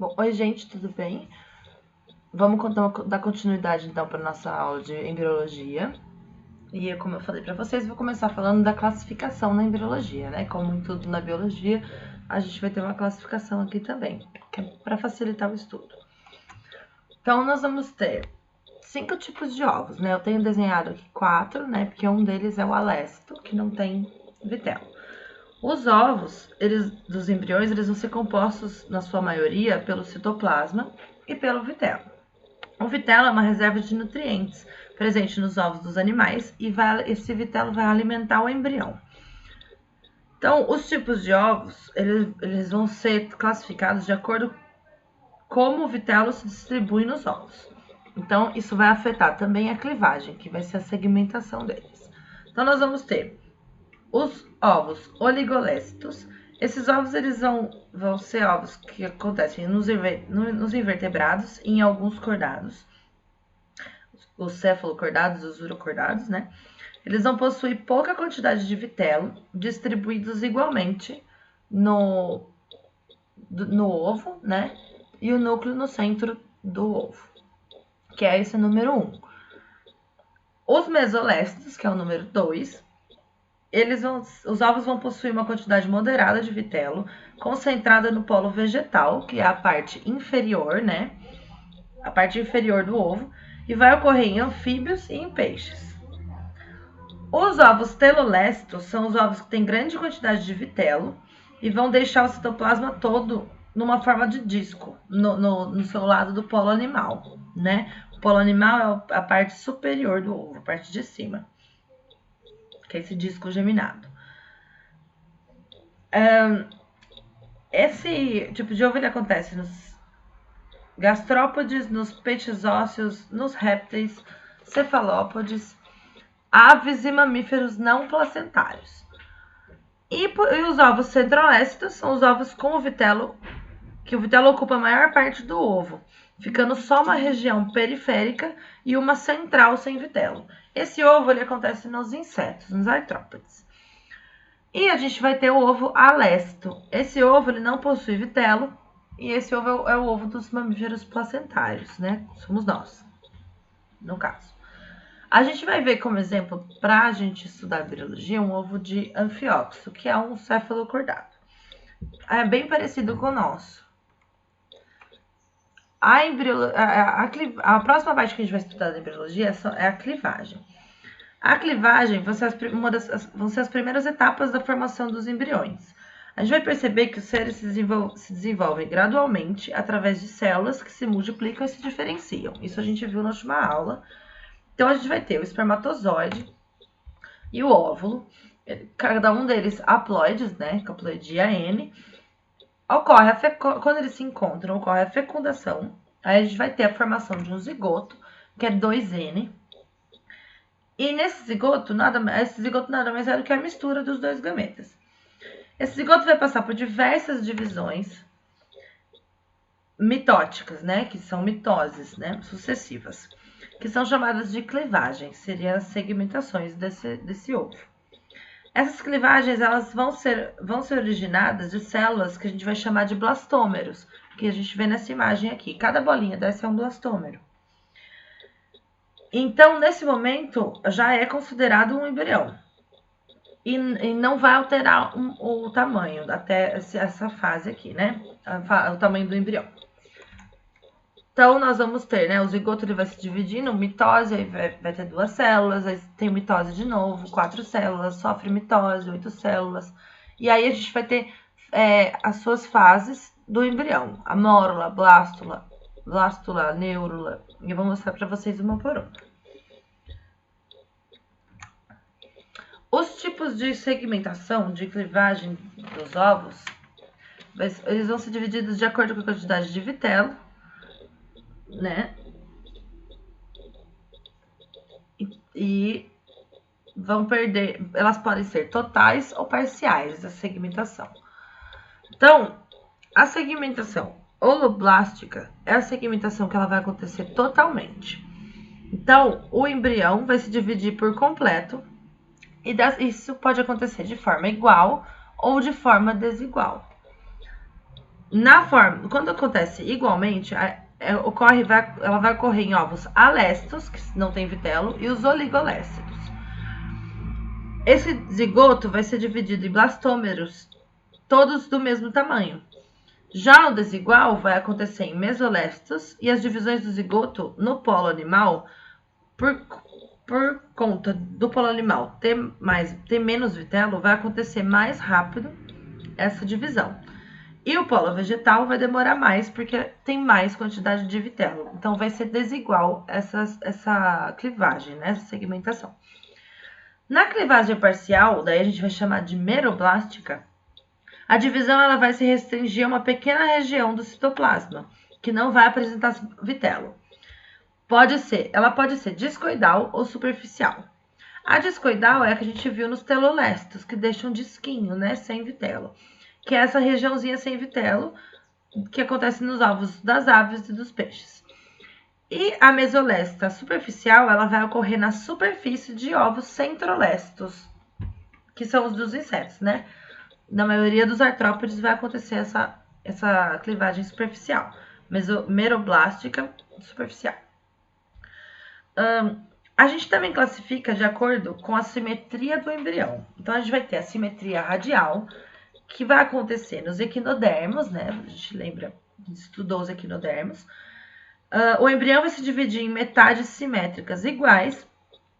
Bom, oi gente, tudo bem? Vamos dar continuidade então para nossa aula de embriologia. E como eu falei para vocês, vou começar falando da classificação na embriologia, né? Como em tudo na biologia, a gente vai ter uma classificação aqui também, que é para facilitar o estudo. Então, nós vamos ter 5 tipos de ovos, né? Eu tenho desenhado aqui 4, né? Porque um deles é o alécito, que não tem vitelo. Os ovos, dos embriões, eles vão ser compostos, na sua maioria, pelo citoplasma e pelo vitelo. O vitelo é uma reserva de nutrientes presente nos ovos dos animais e esse vitelo vai alimentar o embrião. Então, os tipos de ovos, eles vão ser classificados de acordo com como o vitelo se distribui nos ovos. Então, isso vai afetar também a clivagem, que vai ser a segmentação deles. Então, nós vamos ter os ovos oligolécitos. Esses ovos eles vão ser ovos que acontecem nos invertebrados e em alguns cordados. Os cefalocordados, os urocordados, né? Eles vão possuir pouca quantidade de vitelo, distribuídos igualmente no ovo, né? E o núcleo no centro do ovo, que é esse número 1. Os mesolécitos, que é o número 2, os ovos vão possuir uma quantidade moderada de vitelo, concentrada no polo vegetal, que é a parte inferior, né? A parte inferior do ovo, e vai ocorrer em anfíbios e em peixes. Os ovos telolécitos são os ovos que têm grande quantidade de vitelo e vão deixar o citoplasma todo numa forma de disco, no seu lado do polo animal, né? O polo animal é a parte superior do ovo, a parte de cima, que é esse disco geminado. Esse tipo de ovo ele acontece nos gastrópodes, nos peixes ósseos, nos répteis, cefalópodes, aves e mamíferos não placentários. E os ovos centrolécitos são os ovos com o vitelo, que o vitelo ocupa a maior parte do ovo, ficando só uma região periférica e uma central sem vitelo. Esse ovo ele acontece nos insetos, nos artrópodes. E a gente vai ter o ovo alécito. Esse ovo ele não possui vitelo e esse ovo é o ovo dos mamíferos placentários, né? Somos nós, no caso. A gente vai ver como exemplo, para a gente estudar biologia, um ovo de anfióxo, que é um cefalocordado. É bem parecido com o nosso. A próxima parte que a gente vai estudar da embriologia é a clivagem. A clivagem vão ser as primeiras etapas da formação dos embriões. A gente vai perceber que os seres se desenvolvem gradualmente através de células que se multiplicam e se diferenciam. Isso a gente viu na última aula. Então, a gente vai ter o espermatozoide e o óvulo, cada um deles haploides, né? Haploidia N. Quando eles se encontram, ocorre a fecundação. Aí a gente vai ter a formação de um zigoto, que é 2N. E nesse zigoto, esse zigoto nada mais é do que a mistura dos dois gametas. Esse zigoto vai passar por diversas divisões mitóticas, né? Que são mitoses, né? Sucessivas, que são chamadas de clivagem, seriam as segmentações desse ovo. Essas clivagens elas vão ser originadas de células que a gente vai chamar de blastômeros, que a gente vê nessa imagem aqui. Cada bolinha dessa é um blastômero. Então, nesse momento, já é considerado um embrião. E não vai alterar o tamanho até essa fase aqui, né? O tamanho do embrião. Então, nós vamos ter, né? O zigoto ele vai se dividindo, mitose, aí vai ter 2 células, aí tem mitose de novo, 4 células, sofre mitose, 8 células. E aí a gente vai ter as suas fases do embrião, a mórula, blástula, neurula. E eu vou mostrar para vocês uma por uma. Os tipos de segmentação, de clivagem dos ovos, eles vão ser divididos de acordo com a quantidade de vitelo, né? E vão perder, elas podem ser totais ou parciais, a segmentação. Então, a segmentação holoblástica é a segmentação que ela vai acontecer totalmente. Então, o embrião vai se dividir por completo e isso pode acontecer de forma igual ou de forma desigual. Quando acontece igualmente, ela vai ocorrer em ovos aléstos, que não tem vitelo, e os oligolécitos. Esse zigoto vai ser dividido em blastômeros, todos do mesmo tamanho. Já o desigual vai acontecer em mesolécitos, e as divisões do zigoto no polo animal, por conta do polo animal ter menos vitelo, vai acontecer mais rápido essa divisão. E o polo vegetal vai demorar mais, porque tem mais quantidade de vitelo. Então, vai ser desigual essa clivagem, né? Essa segmentação. Na clivagem parcial, daí a gente vai chamar de meroblástica, a divisão ela vai se restringir a uma pequena região do citoplasma, que não vai apresentar vitelo. Ela pode ser discoidal ou superficial. A discoidal é a que a gente viu nos telolestos, que deixam um disquinho, né? Sem vitelo. Que é essa regiãozinha sem vitelo que acontece nos ovos das aves e dos peixes. E a mesolesta superficial, ela vai ocorrer na superfície de ovos centrolestos, que são os dos insetos, né? Na maioria dos artrópodes vai acontecer essa clivagem superficial, meroblástica superficial. A gente também classifica de acordo com a simetria do embrião. Então, a gente vai ter a simetria radial, que vai acontecer nos equinodermos, né? A gente lembra, a gente estudou os equinodermos. O embrião vai se dividir em metades simétricas iguais,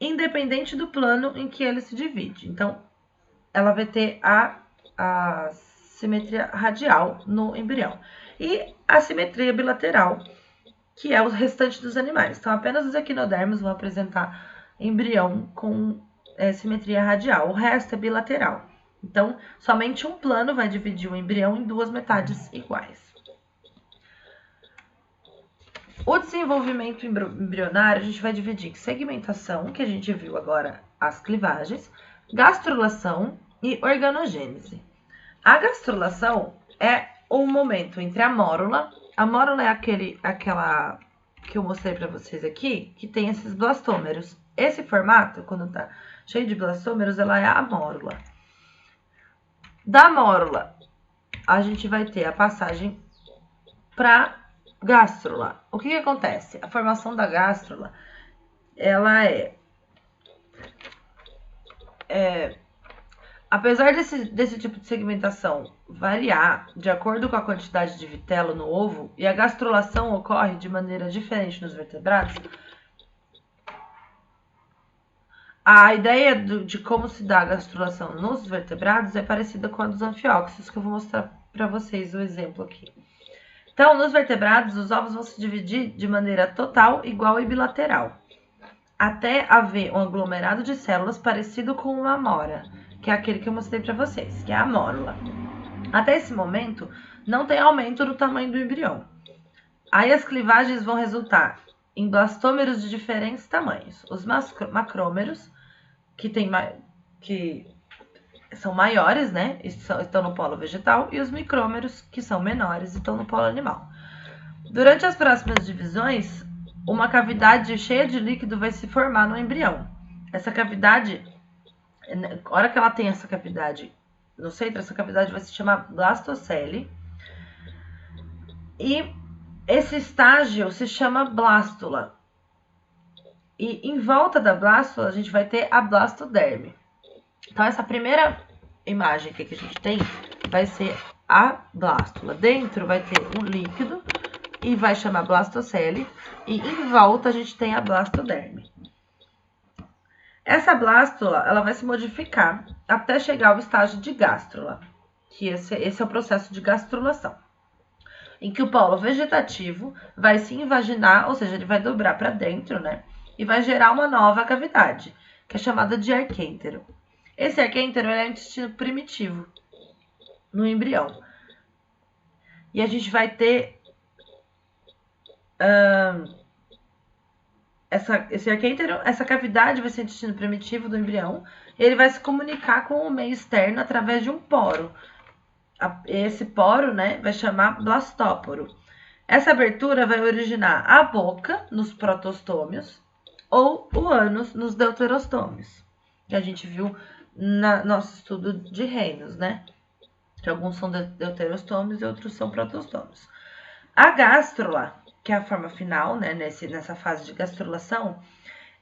independente do plano em que ele se divide. Então, ela vai ter a simetria radial no embrião. E a simetria bilateral, que é o restante dos animais. Então, apenas os equinodermos vão apresentar embrião com simetria radial. O resto é bilateral. Então, somente um plano vai dividir o embrião em duas metades iguais. O desenvolvimento embrionário a gente vai dividir em segmentação, que a gente viu agora as clivagens, gastrulação e organogênese. A gastrulação é o momento entre a mórula. A mórula é aquela que eu mostrei para vocês aqui, que tem esses blastômeros. Esse formato, quando tá cheio de blastômeros, ela é a mórula. Da mórula, a gente vai ter a passagem para gástrula. O que acontece? A formação da gástrula, ela apesar desse tipo de segmentação variar de acordo com a quantidade de vitelo no ovo, e a gastrulação ocorre de maneira diferente nos vertebrados, a ideia de como se dá a gastrulação nos vertebrados é parecida com a dos anfióxeos, que eu vou mostrar para vocês o exemplo aqui. Então, nos vertebrados, os ovos vão se dividir de maneira total, igual e bilateral, até haver um aglomerado de células parecido com uma amora, que é aquele que eu mostrei para vocês, que é a mórula. Até esse momento, não tem aumento no tamanho do embrião. Aí as clivagens vão resultar em blastômeros de diferentes tamanhos. Os macrômeros, que são maiores, né? Estão no polo vegetal, e os micrômeros, que são menores, estão no polo animal. Durante as próximas divisões, uma cavidade cheia de líquido vai se formar no embrião. Essa cavidade, na hora que ela tem essa cavidade no centro, essa cavidade vai se chamar blastocele. E esse estágio se chama blástula. E em volta da blástula, a gente vai ter a blastoderme. Então, essa primeira imagem aqui que a gente tem vai ser a blástula. Dentro vai ter um líquido e vai chamar blastocele. E em volta a gente tem a blastoderme. Essa blástula, ela vai se modificar até chegar ao estágio de gástrula, que esse é o processo de gastrulação, em que o polo vegetativo vai se invaginar, ou seja, ele vai dobrar para dentro, né? E vai gerar uma nova cavidade, que é chamada de arquêntero. Esse arquêntero é um intestino primitivo no embrião. E a gente vai ter esse arquêntero, essa cavidade vai ser o intestino primitivo do embrião. Ele vai se comunicar com o meio externo através de um poro. Esse poro, né, vai chamar blastóporo. Essa abertura vai originar a boca nos protostômios ou o ânus nos deuterostômios, que a gente viu no nosso estudo de reinos, né? que alguns são deuterostômios e outros são protostômios. A gástrula, que é a forma final, né, nessa fase de gastrulação,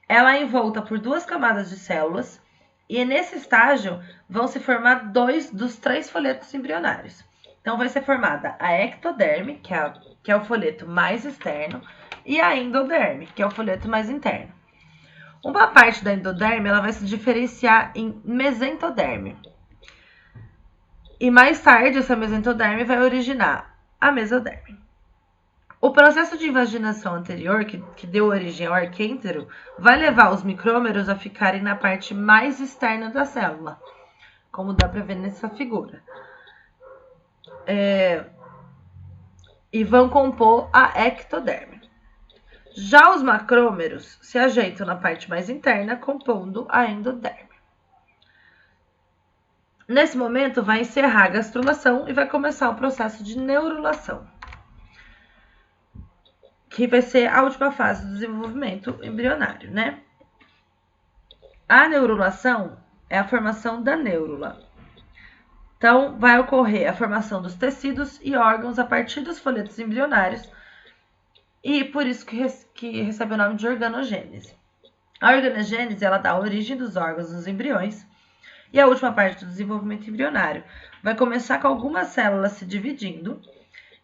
ela é envolta por 2 camadas de células e nesse estágio vão se formar 2 dos 3 folhetos embrionários. Então, vai ser formada a ectoderme, que é o folheto mais externo, e a endoderme, que é o folheto mais interno. Uma parte da endoderme ela vai se diferenciar em mesentoderme. E mais tarde, essa mesentoderme vai originar a mesoderme. O processo de invaginação anterior, que deu origem ao arquêntero, vai levar os micrômeros a ficarem na parte mais externa da célula, como dá para ver nessa figura. E vão compor a ectoderme. Já os macrômeros se ajeitam na parte mais interna, compondo a endoderme. Nesse momento, vai encerrar a gastrulação e vai começar o processo de neurulação, que vai ser a última fase do desenvolvimento embrionário, né? A neurulação é a formação da neurula. Então, vai ocorrer a formação dos tecidos e órgãos a partir dos folhetos embrionários, e por isso que recebe o nome de organogênese. A organogênese, ela dá origem dos órgãos nos embriões, e a última parte do desenvolvimento embrionário vai começar com algumas células se dividindo,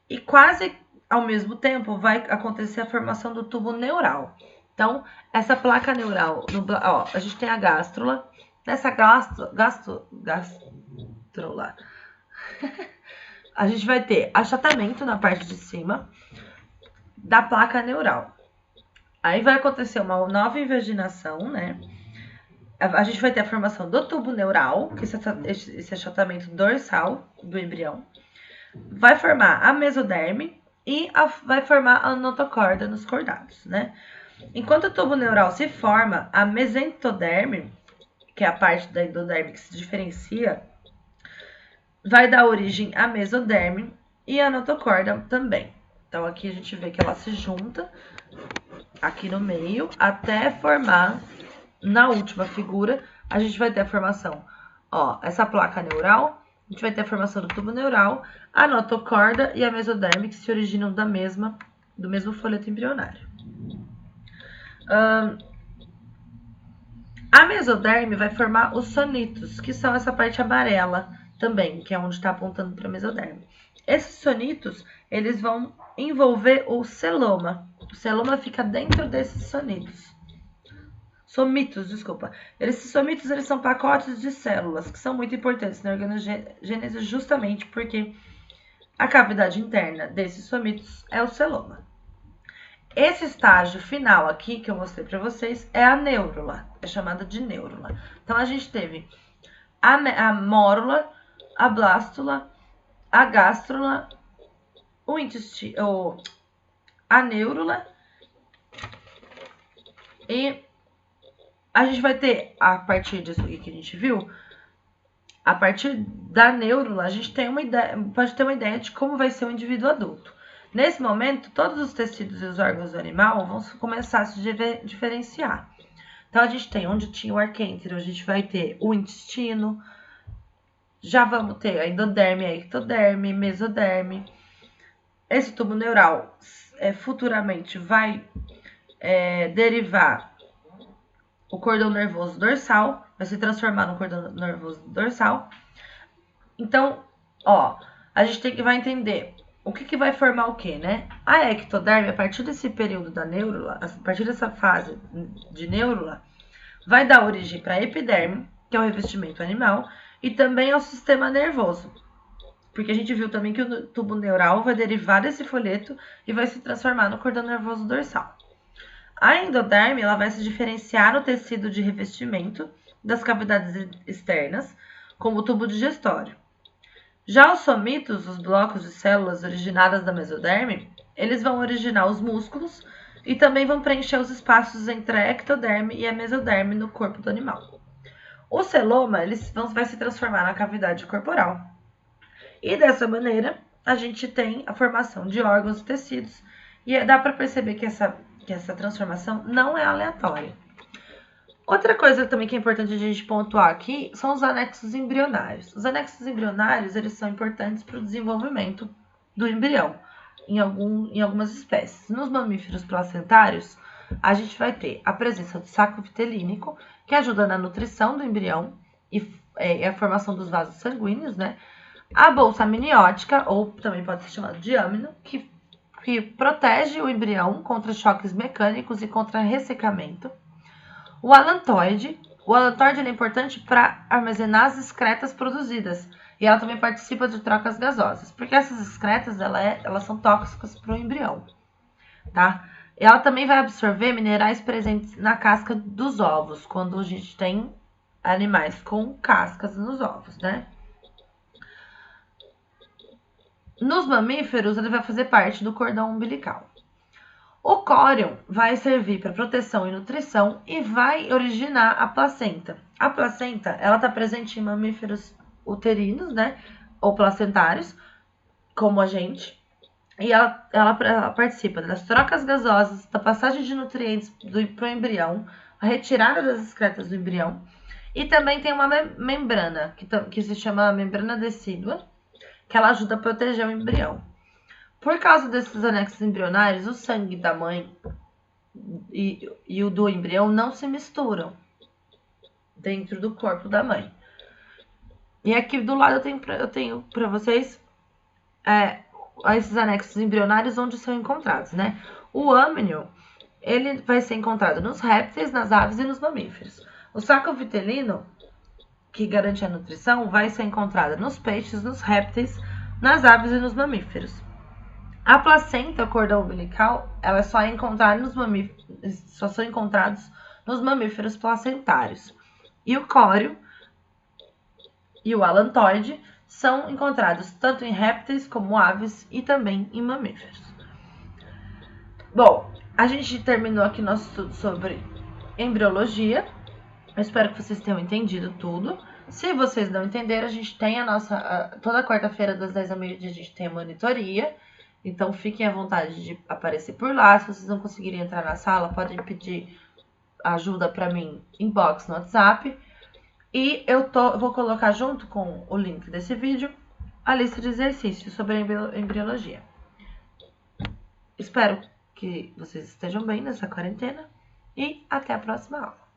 e quase ao mesmo tempo vai acontecer a formação do tubo neural. Então, essa placa neural, a gente tem a gástrula. Nessa gástrula, a gente vai ter achatamento na parte de cima da placa neural. Aí vai acontecer uma nova invaginação, né? A gente vai ter a formação do tubo neural, que é esse achatamento dorsal do embrião. Vai formar a mesoderme e vai formar a notocorda nos cordados, né? Enquanto o tubo neural se forma, a mesentoderme, que é a parte da endoderme que se diferencia, vai dar origem à mesoderme e à notocorda também. Então, aqui a gente vê que ela se junta aqui no meio até formar, na última figura, a gente vai ter a formação, essa placa neural, a gente vai ter a formação do tubo neural, a notocorda e a mesoderme, que se originam do mesmo folheto embrionário. A mesoderme vai formar os sonitos, que são essa parte amarela também, que é onde está apontando para a mesoderme. Esses sonitos, eles vão envolver o celoma. O celoma fica dentro desses sonitos. Esses somitos, eles são pacotes de células, que são muito importantes na organogênese justamente porque a cavidade interna desses somitos é o celoma. Esse estágio final aqui que eu mostrei para vocês é a neurula, é chamada de neurula. Então, a gente teve a mórula, a blástula, a gástrula, o intestino, a neurula, e a gente vai ter, a partir disso aqui que a gente viu, a partir da neurula, a gente pode ter uma ideia de como vai ser o indivíduo adulto. Nesse momento, todos os tecidos e os órgãos do animal vão começar a se diferenciar. Então, a gente tem onde tinha o arquêntero, a gente vai ter o intestino, já vamos ter a endoderme, a ectoderme, mesoderme. Esse tubo neural futuramente vai derivar o cordão nervoso dorsal, vai se transformar no cordão nervoso dorsal. Então, a gente vai entender o que vai formar o quê, né? A ectoderme, a partir desse período da neurula, a partir dessa fase de neurula, vai dar origem para a epiderme, que é o revestimento animal, e também ao sistema nervoso. Porque a gente viu também que o tubo neural vai derivar desse folheto e vai se transformar no cordão nervoso dorsal. A endoderme, ela vai se diferenciar no tecido de revestimento das cavidades externas, como o tubo digestório. Já os somitos, os blocos de células originadas da mesoderme, eles vão originar os músculos e também vão preencher os espaços entre a ectoderme e a mesoderme no corpo do animal. O celoma, vai se transformar na cavidade corporal. E dessa maneira, a gente tem a formação de órgãos e tecidos, e dá para perceber que essa transformação não é aleatória. Outra coisa também que é importante a gente pontuar aqui são os anexos embrionários. Os anexos embrionários, eles são importantes para o desenvolvimento do embrião em algumas espécies. Nos mamíferos placentários, a gente vai ter a presença do saco vitelínico, que ajuda na nutrição do embrião e a formação dos vasos sanguíneos, né? A bolsa amniótica, ou também pode ser chamada de amino, que protege o embrião contra choques mecânicos e contra ressecamento. O alantoide ele é importante para armazenar as excretas produzidas. E ela também participa de trocas gasosas, porque essas excretas elas são tóxicas para o embrião, tá? Ela também vai absorver minerais presentes na casca dos ovos, quando a gente tem animais com cascas nos ovos, né? Nos mamíferos, ele vai fazer parte do cordão umbilical. O córion vai servir para proteção e nutrição e vai originar a placenta. A placenta, ela está presente em mamíferos uterinos, né, ou placentários, como a gente, e ela participa das trocas gasosas, da passagem de nutrientes para o embrião, a retirada das excretas do embrião, e também tem uma membrana, que se chama membrana decídua, que ela ajuda a proteger o embrião. Por causa desses anexos embrionários, o sangue da mãe e o do embrião não se misturam dentro do corpo da mãe. E aqui do lado eu tenho para vocês esses anexos embrionários onde são encontrados, né? O âmnio, ele vai ser encontrado nos répteis, nas aves e nos mamíferos. O saco vitelino, que garante a nutrição, vai ser encontrado nos peixes, nos répteis, nas aves e nos mamíferos. A placenta, o cordão umbilical, ela só são encontrados nos mamíferos placentários. E o córeo e o alantoide são encontrados tanto em répteis como aves e também em mamíferos. Bom, a gente terminou aqui nosso estudo sobre embriologia. Eu espero que vocês tenham entendido tudo. Se vocês não entenderam, a gente tem toda quarta-feira das 10 ao meio-dia a gente tem a monitoria. Então, fiquem à vontade de aparecer por lá. Se vocês não conseguirem entrar na sala, podem pedir ajuda para mim, inbox no WhatsApp. E eu vou colocar junto com o link desse vídeo a lista de exercícios sobre a embriologia. Espero que vocês estejam bem nessa quarentena e até a próxima aula.